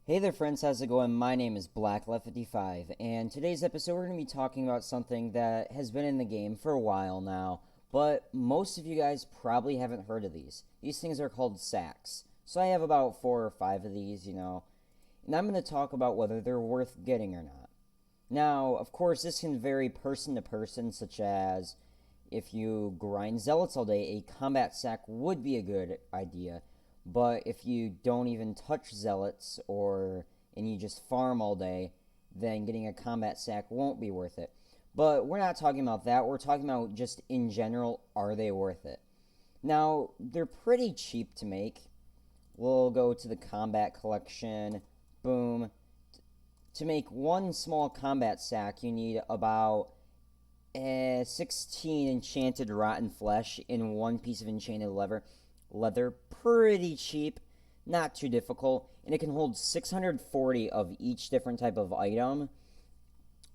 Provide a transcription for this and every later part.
Hey there friends, how's it going? My name is BlackLeft55, and today's episode we're going to be talking about something that has been in the game for a while now, but most of you guys probably haven't heard of these. These things are called sacks. So I have about 4 or 5 of these, and I'm going to talk about whether they're worth getting or not. Now, of course, this can vary person to person, such as if you grind zealots all day, a combat sack would be a good idea. But if you don't even touch zealots and you just farm all day, then getting a combat sack won't be worth it. But we're not talking about that. We're talking about just in general, are they worth it? Now, they're pretty cheap to make. We'll go to the combat collection. Boom. To make one small combat sack, you need about 16 enchanted rotten flesh in one piece of enchanted leather. Pretty cheap, not too difficult, and it can hold 640 of each different type of item.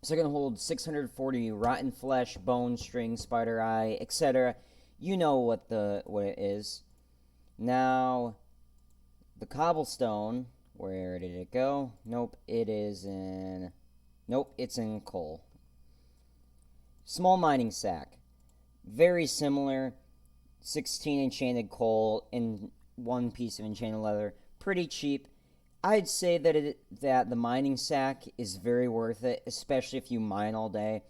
So it can hold 640 rotten flesh, bone, string, spider eye, etc. You know what it is. Now, the cobblestone, where did it go? Nope, it's in coal. Small mining sack, very similar. 16 enchanted coal in one piece of enchanted leather. Pretty cheap. I'd say that the mining sack is very worth it, especially if you mine all day.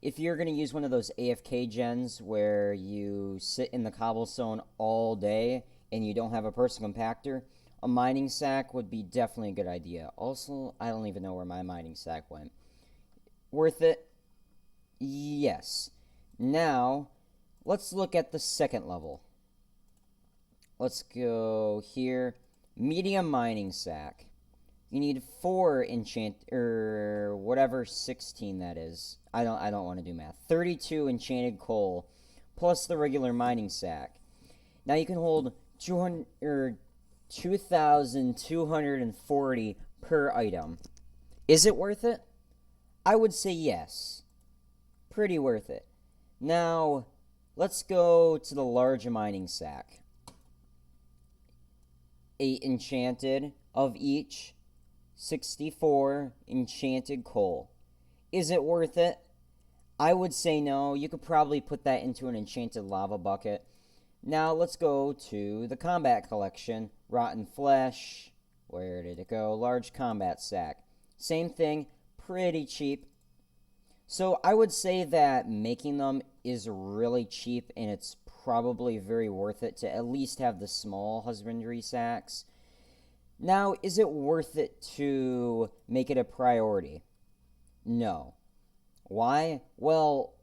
If you're going to use one of those AFK gens where you sit in the cobblestone all day and you don't have a personal compactor, a mining sack would be definitely a good idea. Also, I don't even know where my mining sack went. Worth it? Yes. Now, let's look at the second level. Let's go here. Medium mining sack. You need 4 whatever 16 that is. I don't want to do math. 32 enchanted coal plus the regular mining sack. Now you can hold 2,240 per item. Is it worth it? I would say yes. Pretty worth it. Now, let's go to the large mining sack. 8 enchanted of each. 64 enchanted coal. Is it worth it? I would say no. You could probably put that into an enchanted lava bucket. Now let's go to the combat collection. Rotten flesh. Where did it go? Large combat sack. Same thing. Pretty cheap. So I would say that making them is really cheap, and it's probably very worth it to at least have the small husbandry sacks. Now, is it worth it to make it a priority? No. Why? Well,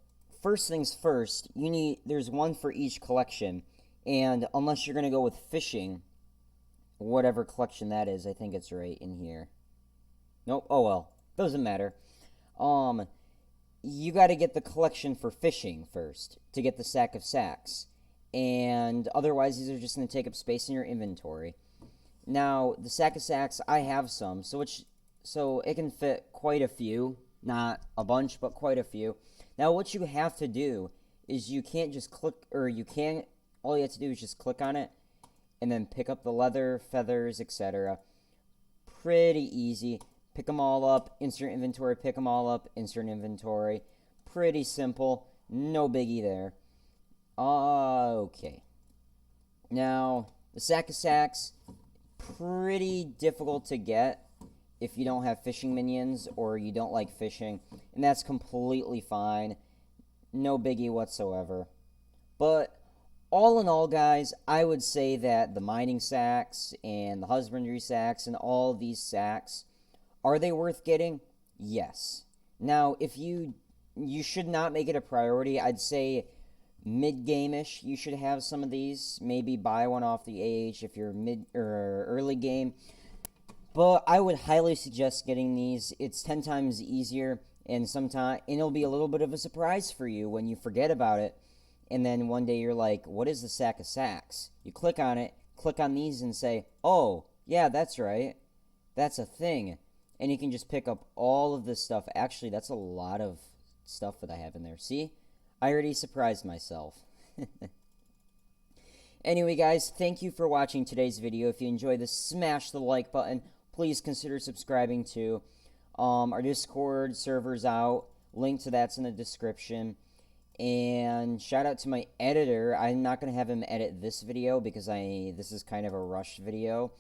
first things first, there's one for each collection, and unless you're going to go with fishing, whatever collection that is, I think it's right in here. Nope, oh well, doesn't matter. You got to get the collection for fishing first to get the sack of sacks. And otherwise, these are just going to take up space in your inventory. Now, the sack of sacks, I have some, so it can fit quite a few. Not a bunch, but quite a few. Now, what you have to do is you can't just click, all you have to do is just click on it and then pick up the leather, feathers, etc. Pretty easy. Pick them all up, insert inventory, pick them all up, insert inventory. Pretty simple. No biggie there. Okay. Now, the sack of sacks, pretty difficult to get if you don't have fishing minions or you don't like fishing. And that's completely fine. No biggie whatsoever. But all in all, guys, I would say that the mining sacks and the husbandry sacks and all of these sacks, are they worth getting? Yes. Now, if you should not make it a priority. I'd say mid-game-ish, you should have some of these. Maybe buy one off the AH if you're mid or early game. But I would highly suggest getting these. It's 10 times easier, and it'll be a little bit of a surprise for you when you forget about it. And then one day you're like, what is the sack of sacks? You click on it, click on these, and say, oh, yeah, that's right. That's a thing. And you can just pick up all of this stuff. Actually, that's a lot of stuff that I have in there. See? I already surprised myself. Anyway, guys, thank you for watching today's video. If you enjoyed this, smash the like button. please consider subscribing to. Our Discord server's out. Link to that's in the description. And shout out to my editor. I'm not going to have him edit this video because this is kind of a rushed video.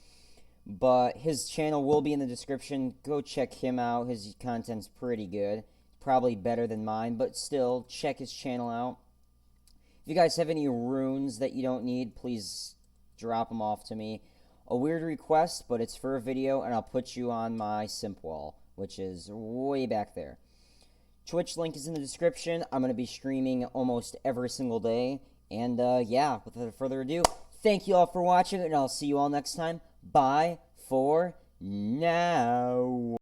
But his channel will be in the description. Go check him out. His content's pretty good. Probably better than mine, but still, check his channel out. If you guys have any runes that you don't need, please drop them off to me. A weird request, but it's for a video, and I'll put you on my simp wall, which is way back there. Twitch link is in the description. I'm going to be streaming almost every single day. And yeah, without further ado, thank you all for watching, and I'll see you all next time. Bye for now.